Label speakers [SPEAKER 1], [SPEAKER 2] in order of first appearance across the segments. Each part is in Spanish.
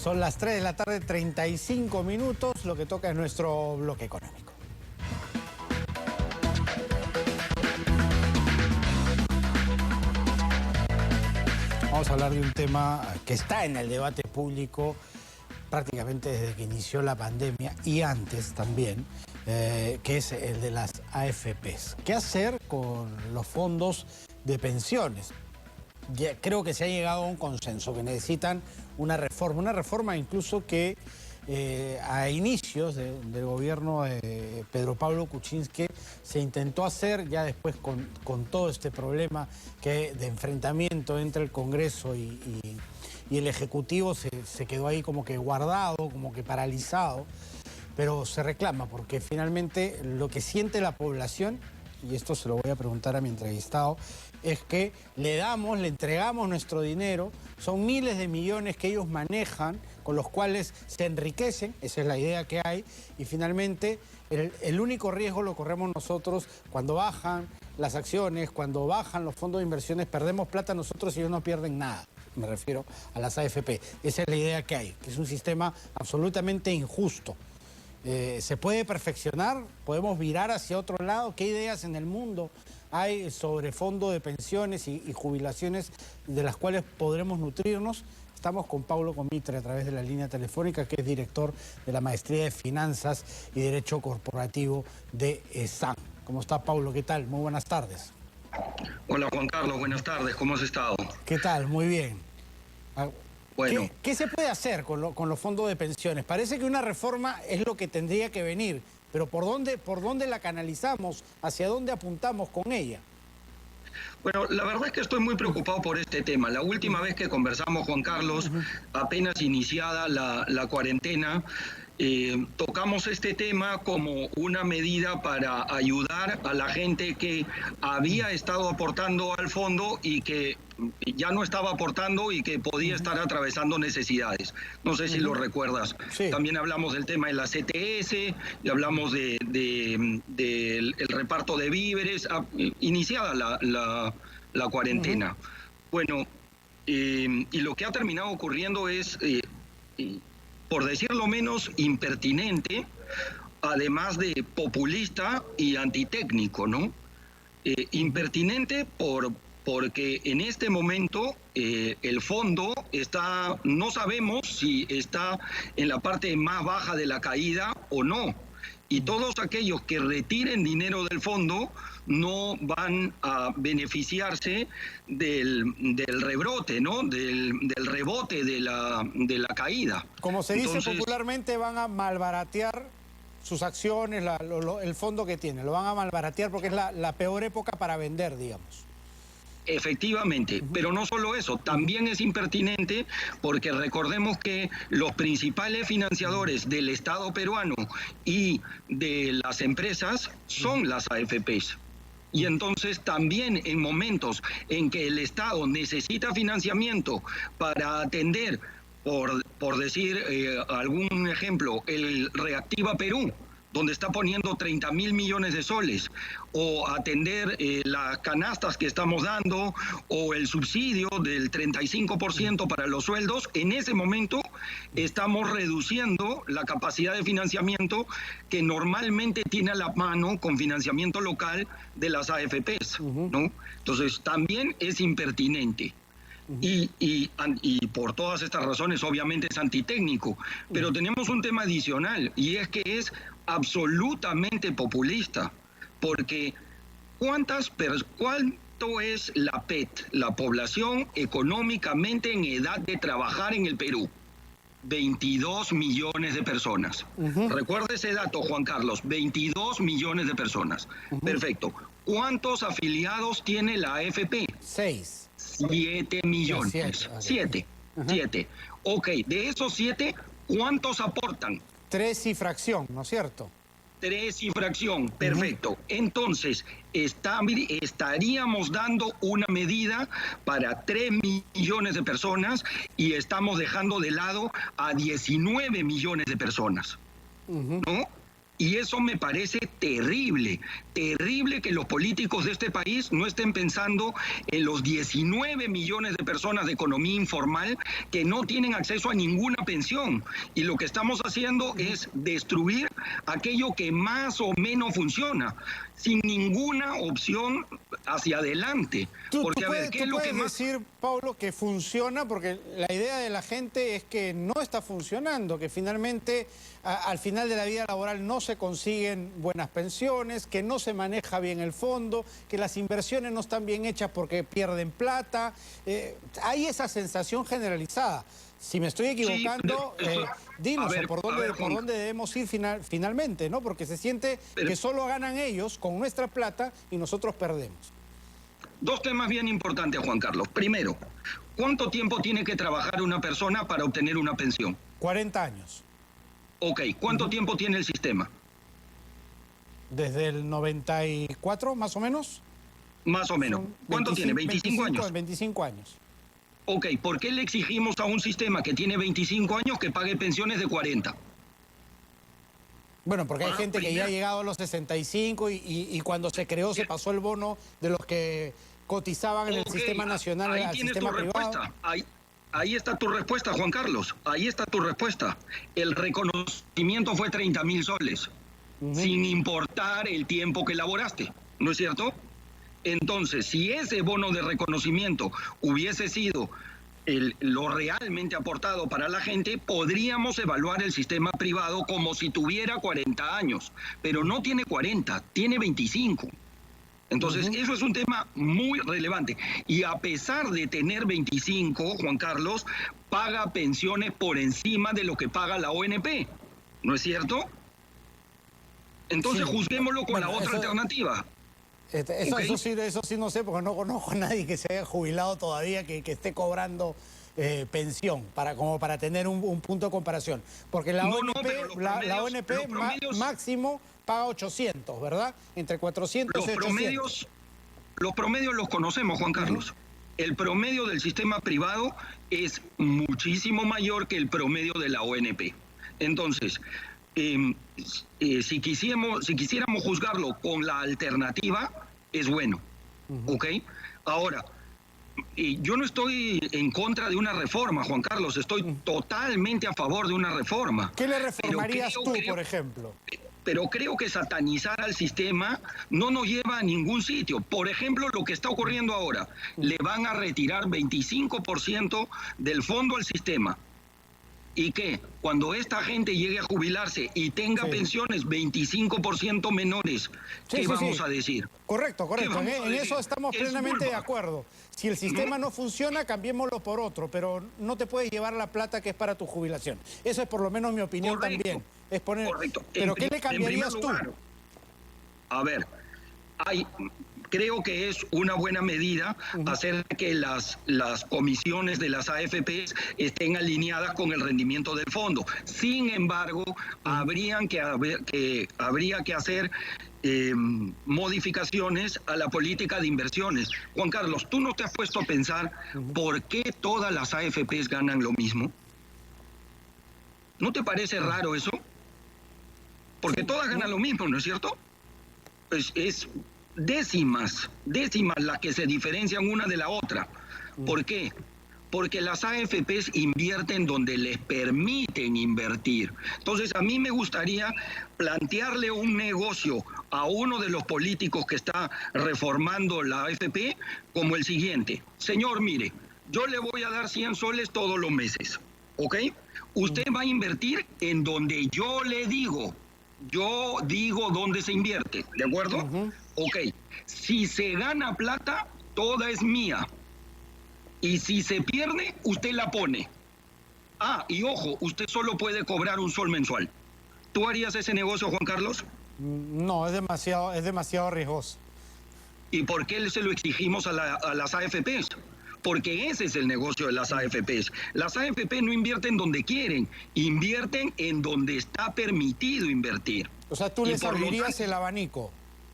[SPEAKER 1] Son las 3 de la tarde, 35 minutos. Lo que toca es nuestro bloque económico. Vamos a hablar de un tema que está en el debate público prácticamente desde que inició la pandemia y antes también, que es el de las AFPs. ¿Qué hacer con los fondos de pensiones? Ya creo que se ha llegado a un consenso, que necesitan una reforma incluso que a inicios del gobierno de Pedro Pablo Kuczynski se intentó hacer, ya después con todo este problema de enfrentamiento entre el Congreso y el Ejecutivo se quedó ahí como que guardado, como que paralizado, pero se reclama porque finalmente lo que siente la población, y esto se lo voy a preguntar a mi entrevistado, es que le entregamos nuestro dinero, son miles de millones que ellos manejan, con los cuales se enriquecen, esa es la idea que hay, y finalmente el único riesgo lo corremos nosotros cuando bajan las acciones, cuando bajan los fondos de inversiones, perdemos plata nosotros y ellos no pierden nada. Me refiero a las AFP. Esa es la idea que hay, que es un sistema absolutamente injusto. ¿Se puede perfeccionar? ¿Podemos virar hacia otro lado? ¿Qué ideas en el mundo hay sobre fondo de pensiones y jubilaciones de las cuales podremos nutrirnos? Estamos con Paulo Comitre a través de la línea telefónica, que es director de la Maestría de Finanzas y Derecho Corporativo de ESAN. ¿Cómo está, Paulo? ¿Qué tal? Muy buenas tardes.
[SPEAKER 2] Hola, Juan Carlos. Buenas tardes. ¿Cómo has estado?
[SPEAKER 1] ¿Qué tal? Muy bien.
[SPEAKER 2] Bueno.
[SPEAKER 1] ¿Qué se puede hacer con los fondos de pensiones? Parece que una reforma es lo que tendría que venir, pero ¿por dónde la canalizamos? ¿Hacia dónde apuntamos con ella?
[SPEAKER 2] Bueno, la verdad es que estoy muy preocupado por este tema. La última vez que conversamos, Juan Carlos, apenas iniciada la cuarentena, tocamos este tema como una medida para ayudar a la gente que había estado aportando al fondo y que ya no estaba aportando y que podía estar atravesando necesidades. No sé si lo recuerdas. Sí. También hablamos del tema de la CTS, y hablamos del reparto de víveres, iniciada la cuarentena. Bueno, y lo que ha terminado ocurriendo es, por decirlo menos, impertinente, además de populista y antitécnico, ¿no? Impertinente porque en este momento el fondo no sabemos si está en la parte más baja de la caída o no. Y todos aquellos que retiren dinero del fondo no van a beneficiarse del rebrote, ¿no? Del rebote de la caída.
[SPEAKER 1] Como se dice popularmente, van a malbaratear sus acciones, el fondo que tienen. Lo van a malbaratear porque es la peor época para vender, digamos.
[SPEAKER 2] Efectivamente, pero no solo eso, también es impertinente porque recordemos que los principales financiadores del Estado peruano y de las empresas son las AFPs. Y entonces también en momentos en que el Estado necesita financiamiento para atender, por decir algún ejemplo, el Reactiva Perú, donde está poniendo 30.000 millones de soles, o atender las canastas que estamos dando, o el subsidio del 35% para los sueldos, en ese momento estamos reduciendo la capacidad de financiamiento que normalmente tiene a la mano con financiamiento local de las AFPs, ¿no? Entonces también es impertinente. Y por todas estas razones obviamente es antitécnico, pero tenemos un tema adicional y es que es absolutamente populista, porque ¿cuánto es la PET, la población económicamente en edad de trabajar en el Perú? 22 millones de personas. Recuerda ese dato, Juan Carlos, 22 millones de personas. Perfecto. ¿Cuántos afiliados tiene la AFP?
[SPEAKER 1] 6.
[SPEAKER 2] 7 millones. 7. Ok, de esos 7, ¿cuántos aportan?
[SPEAKER 1] 3 y fracción, ¿no es cierto?
[SPEAKER 2] 3 y fracción, perfecto. Entonces, estaríamos dando una medida para 3 millones de personas y estamos dejando de lado a 19 millones de personas, ¿no? Y eso me parece terrible, terrible que los políticos de este país no estén pensando en los 19 millones de personas de economía informal que no tienen acceso a ninguna pensión. Y lo que estamos haciendo es destruir aquello que más o menos funciona, sin ninguna opción hacia adelante.
[SPEAKER 1] Porque, a ver, ¿qué es lo que más... decir, Pablo, que funciona? Porque la idea de la gente es que no está funcionando, que finalmente al final de la vida laboral no se consiguen buenas pensiones, que no se maneja bien el fondo, que las inversiones no están bien hechas porque pierden plata. Hay esa sensación generalizada. Si me estoy equivocando, sí, dinos por dónde debemos ir finalmente, ¿no? Porque se siente que solo ganan ellos con nuestra plata y nosotros perdemos.
[SPEAKER 2] Dos temas bien importantes, Juan Carlos. Primero, ¿cuánto tiempo tiene que trabajar una persona para obtener una pensión?
[SPEAKER 1] 40 años.
[SPEAKER 2] Ok, ¿cuánto tiempo tiene el sistema?
[SPEAKER 1] Desde el 94, más o menos.
[SPEAKER 2] Más o menos. ¿Cuánto tiene? ¿25 años?
[SPEAKER 1] 25 años.
[SPEAKER 2] Ok, ¿por qué le exigimos a un sistema que tiene 25 años que pague pensiones de 40?
[SPEAKER 1] Bueno, porque hay gente que ya ha llegado a los 65 y cuando se creó se pasó el bono de los que cotizaban en el sistema nacional al sistema privado.
[SPEAKER 2] Ahí está tu respuesta, Juan Carlos. Ahí está tu respuesta. El reconocimiento fue 30.000 soles, sin importar el tiempo que laboraste, ¿no es cierto? Entonces, si ese bono de reconocimiento hubiese sido lo realmente aportado para la gente, podríamos evaluar el sistema privado como si tuviera 40 años, pero no tiene 40, tiene 25. Entonces, eso es un tema muy relevante. Y a pesar de tener 25, Juan Carlos, paga pensiones por encima de lo que paga la ONP, ¿no es cierto? Entonces, juzguémoslo con la otra alternativa.
[SPEAKER 1] Eso sí no sé, porque no conozco a nadie que se haya jubilado todavía, que esté cobrando pensión, como para tener un punto de comparación. Porque la ONP máximo paga 800, ¿verdad? Entre 400 y 800.
[SPEAKER 2] Los promedios los conocemos, Juan Carlos. El promedio del sistema privado es muchísimo mayor que el promedio de la ONP. Entonces, si quisiéramos juzgarlo con la alternativa, es bueno, ¿ok? Ahora, yo no estoy en contra de una reforma, Juan Carlos, estoy totalmente a favor de una reforma.
[SPEAKER 1] ¿Qué le reformarías tú, por ejemplo?
[SPEAKER 2] Pero creo que satanizar al sistema no nos lleva a ningún sitio. Por ejemplo, lo que está ocurriendo ahora, le van a retirar 25% del fondo al sistema. ¿Y qué? Cuando esta gente llegue a jubilarse y tenga pensiones 25% menores, ¿qué vamos a decir?
[SPEAKER 1] Correcto. En eso estamos plenamente de acuerdo. Si el sistema no funciona, cambiémoslo por otro, pero no te puedes llevar la plata que es para tu jubilación. Eso es por lo menos mi opinión también. Es poner...
[SPEAKER 2] Correcto.
[SPEAKER 1] ¿Pero qué le cambiarías tú?
[SPEAKER 2] A ver, creo que es una buena medida hacer que las comisiones de las AFPs estén alineadas con el rendimiento del fondo. Sin embargo, habría que hacer modificaciones a la política de inversiones. Juan Carlos, ¿tú no te has puesto a pensar por qué todas las AFPs ganan lo mismo? ¿No te parece raro eso? Porque todas ganan lo mismo, ¿no es cierto? Pues es décimas las que se diferencian una de la otra. ¿Por qué? Porque las AFPs invierten donde les permiten invertir. Entonces, a mí me gustaría plantearle un negocio a uno de los políticos que está reformando la AFP como el siguiente. Señor, mire, yo le voy a dar 100 soles todos los meses, ¿ok? Usted va a invertir en donde yo le digo. Yo digo dónde se invierte, ¿de acuerdo? Ok. Si se gana plata, toda es mía. Y si se pierde, usted la pone. Ah, y ojo, usted solo puede cobrar un sol mensual. ¿Tú harías ese negocio, Juan Carlos?
[SPEAKER 1] No, es demasiado riesgoso.
[SPEAKER 2] ¿Y por qué se lo exigimos a las AFPs? Porque ese es el negocio de las AFPs. Las AFP no invierten donde quieren, invierten en donde está permitido invertir.
[SPEAKER 1] O sea, tú les abrirías el abanico,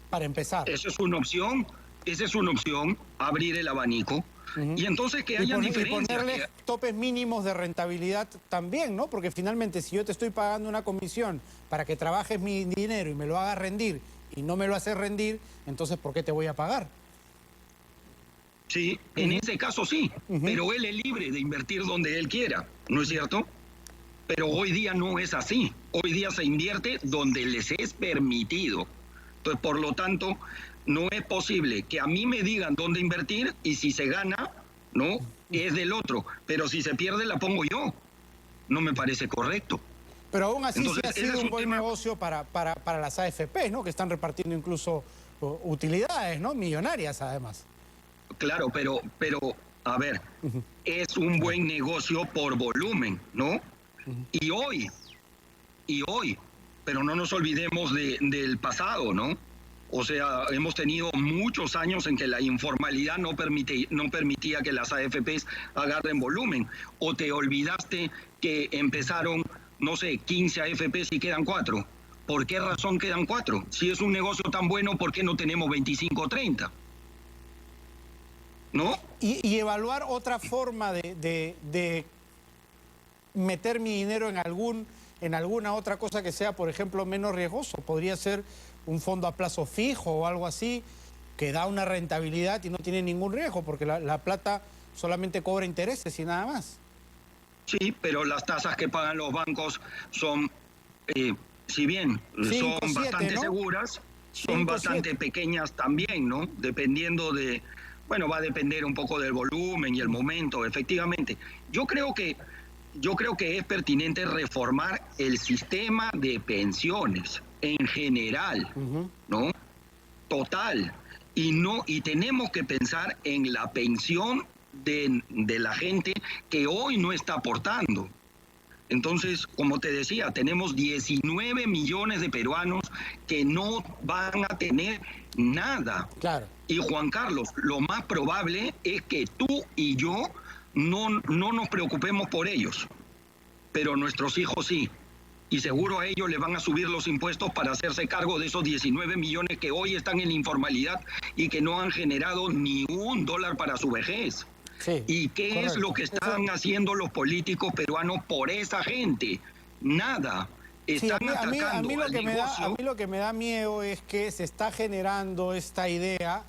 [SPEAKER 1] para empezar.
[SPEAKER 2] Esa es una opción, abrir el abanico. Y entonces que haya diferencias.
[SPEAKER 1] Y ponerle topes mínimos de rentabilidad también, ¿no? Porque finalmente si yo te estoy pagando una comisión para que trabajes mi dinero y me lo hagas rendir y no me lo haces rendir, entonces ¿por qué te voy a pagar?
[SPEAKER 2] Sí, en ese caso sí, pero él es libre de invertir donde él quiera, ¿no es cierto? Pero hoy día no es así. Hoy día se invierte donde les es permitido. Entonces, por lo tanto, no es posible que a mí me digan dónde invertir y si se gana, no, es del otro. Pero si se pierde, la pongo yo. No me parece correcto.
[SPEAKER 1] Pero aún así
[SPEAKER 2] Entonces,
[SPEAKER 1] sí ha sido un buen negocio para las AFP, ¿no? Que están repartiendo incluso utilidades, ¿no? Millonarias, además.
[SPEAKER 2] Claro, pero a ver, es un buen negocio por volumen, ¿no? Y hoy, pero no nos olvidemos del pasado, ¿no? O sea, hemos tenido muchos años en que la informalidad no permitía que las AFPs agarren volumen. O te olvidaste que empezaron, no sé, 15 AFPs y quedan 4. ¿Por qué razón quedan 4? Si es un negocio tan bueno, ¿por qué no tenemos 25 o 30? ¿No?
[SPEAKER 1] Y evaluar otra forma de meter mi dinero en alguna otra cosa que sea, por ejemplo, menos riesgoso. Podría ser un fondo a plazo fijo o algo así, que da una rentabilidad y no tiene ningún riesgo, porque la plata solamente cobra intereses y nada más.
[SPEAKER 2] Sí, pero las tasas que pagan los bancos son, si bien
[SPEAKER 1] 5,
[SPEAKER 2] son
[SPEAKER 1] 7,
[SPEAKER 2] bastante
[SPEAKER 1] ¿no?
[SPEAKER 2] seguras, son
[SPEAKER 1] 5,
[SPEAKER 2] bastante
[SPEAKER 1] 7.
[SPEAKER 2] pequeñas también, ¿no? Dependiendo de, bueno, va a depender un poco del volumen y el momento, efectivamente. Yo creo que es pertinente reformar el sistema de pensiones en general, ¿no? Total. Y tenemos que pensar en la pensión de la gente que hoy no está aportando. Entonces, como te decía, tenemos 19 millones de peruanos que no van a tener nada.
[SPEAKER 1] Claro.
[SPEAKER 2] Y Juan Carlos, lo más probable es que tú y yo no nos preocupemos por ellos, pero nuestros hijos sí. Y seguro a ellos les van a subir los impuestos para hacerse cargo de esos 19 millones que hoy están en la informalidad y que no han generado ni $1 para su vejez.
[SPEAKER 1] Sí,
[SPEAKER 2] ¿Y qué
[SPEAKER 1] correcto.
[SPEAKER 2] es lo que están haciendo los políticos peruanos por esa gente? Nada. Están atacando
[SPEAKER 1] a mí
[SPEAKER 2] al negocio.
[SPEAKER 1] a mí lo que me da miedo es que se está generando esta idea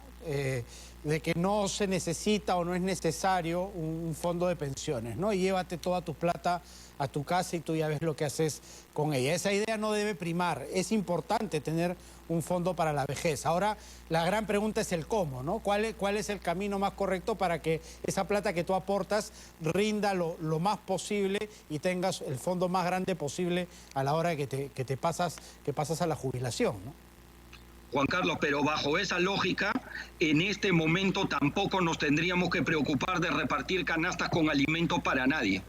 [SPEAKER 1] de que no se necesita o no es necesario un fondo de pensiones, ¿no? Y llévate toda tu plata a tu casa y tú ya ves lo que haces con ella. Esa idea no debe primar. Es importante tener un fondo para la vejez. Ahora, la gran pregunta es el cómo, ¿no? ¿Cuál es el camino más correcto para que esa plata que tú aportas rinda lo más posible y tengas el fondo más grande posible a la hora de que pasas a la jubilación, ¿no?
[SPEAKER 2] Juan Carlos, pero bajo esa lógica, en este momento tampoco nos tendríamos que preocupar de repartir canastas con alimentos para nadie,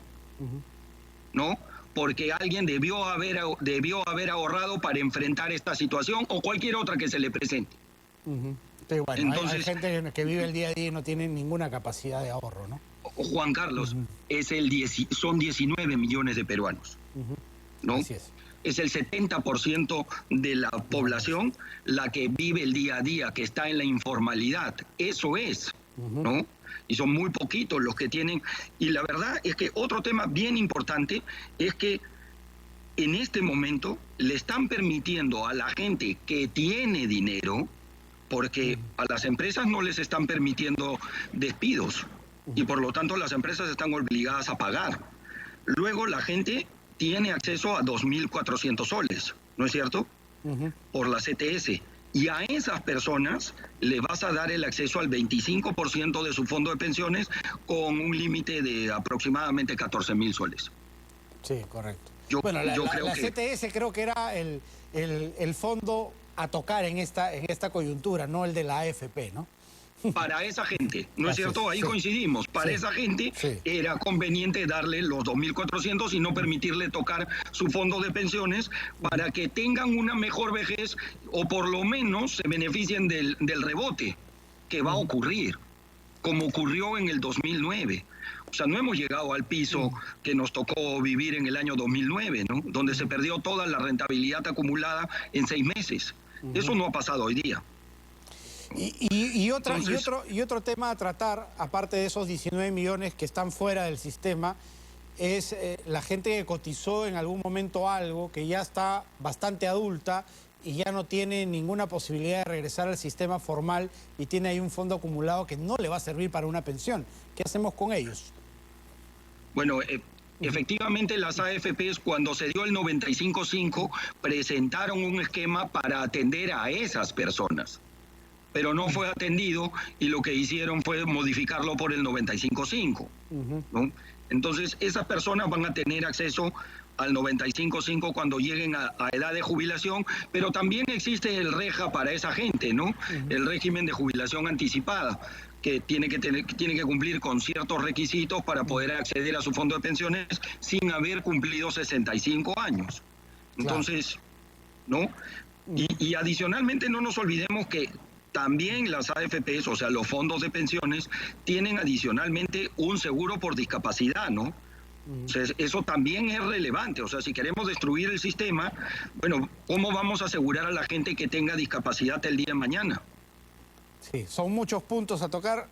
[SPEAKER 2] ¿no? Porque alguien debió haber ahorrado para enfrentar esta situación o cualquier otra que se le presente.
[SPEAKER 1] Sí, bueno, entonces, hay gente que vive el día a día y no tiene ninguna capacidad de ahorro, ¿no?
[SPEAKER 2] Juan Carlos, son 19 millones de peruanos, ¿no?
[SPEAKER 1] Así es.
[SPEAKER 2] Es el 70% de la población la que vive el día a día, que está en la informalidad. Eso es, ¿no? Y son muy poquitos los que tienen. Y la verdad es que otro tema bien importante es que en este momento le están permitiendo a la gente que tiene dinero, porque a las empresas no les están permitiendo despidos y por lo tanto las empresas están obligadas a pagar. Luego la gente tiene acceso a 2.400 soles, ¿no es cierto? Por la CTS. Y a esas personas le vas a dar el acceso al 25% de su fondo de pensiones con un límite de aproximadamente 14.000 soles.
[SPEAKER 1] Sí, correcto.
[SPEAKER 2] Bueno, la
[SPEAKER 1] CTS creo que era el fondo a tocar en esta coyuntura, no el de la AFP, ¿no?
[SPEAKER 2] Para esa gente, ¿no es cierto? Ahí coincidimos. Para esa gente era conveniente darle los 2.400 y no permitirle tocar su fondo de pensiones para que tengan una mejor vejez o por lo menos se beneficien del rebote que va a ocurrir, como ocurrió en el 2009. O sea, no hemos llegado al piso que nos tocó vivir en el año 2009, ¿no? Donde se perdió toda la rentabilidad acumulada en 6 meses. Eso no ha pasado hoy día.
[SPEAKER 1] Y otro tema a tratar, aparte de esos 19 millones que están fuera del sistema, es la gente que cotizó en algún momento algo, que ya está bastante adulta y ya no tiene ninguna posibilidad de regresar al sistema formal y tiene ahí un fondo acumulado que no le va a servir para una pensión. ¿Qué hacemos con ellos?
[SPEAKER 2] Bueno, efectivamente las AFPs cuando se dio el 95.5 presentaron un esquema para atender a esas personas, pero no fue atendido y lo que hicieron fue modificarlo por el 95.5, ¿no? Entonces esas personas van a tener acceso al 95.5 cuando lleguen a edad de jubilación, pero también existe el REJA para esa gente, ¿no? El régimen de jubilación anticipada, que tiene que cumplir con ciertos requisitos para poder acceder a su fondo de pensiones sin haber cumplido 65 años. Entonces, ¿no? Y adicionalmente no nos olvidemos que también las AFPs, o sea, los fondos de pensiones, tienen adicionalmente un seguro por discapacidad, ¿no? O sea, eso también es relevante. O sea, si queremos destruir el sistema, bueno, ¿cómo vamos a asegurar a la gente que tenga discapacidad el día de mañana?
[SPEAKER 1] Sí, son muchos puntos a tocar.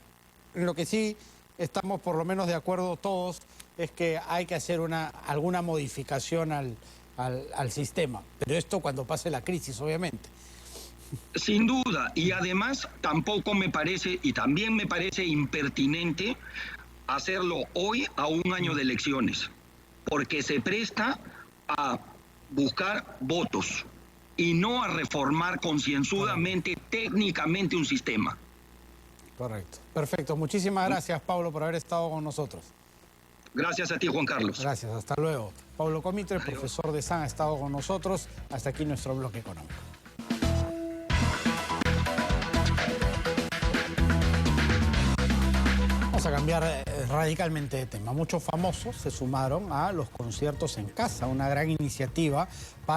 [SPEAKER 1] Lo que sí estamos por lo menos de acuerdo todos es que hay que hacer alguna modificación al sistema. Pero esto cuando pase la crisis, obviamente.
[SPEAKER 2] Sin duda. Y además tampoco me parece, y también me parece impertinente hacerlo hoy a un año de elecciones, porque se presta a buscar votos y no a reformar concienzudamente, técnicamente un sistema.
[SPEAKER 1] Correcto. Perfecto. Muchísimas gracias, Pablo, por haber estado con nosotros.
[SPEAKER 2] Gracias a ti, Juan Carlos.
[SPEAKER 1] Gracias. Hasta luego. Pablo Comitre, profesor de SAN, ha estado con nosotros. Hasta aquí nuestro bloque económico. Vamos a cambiar radicalmente de tema. Muchos famosos se sumaron a los conciertos en casa, una gran iniciativa para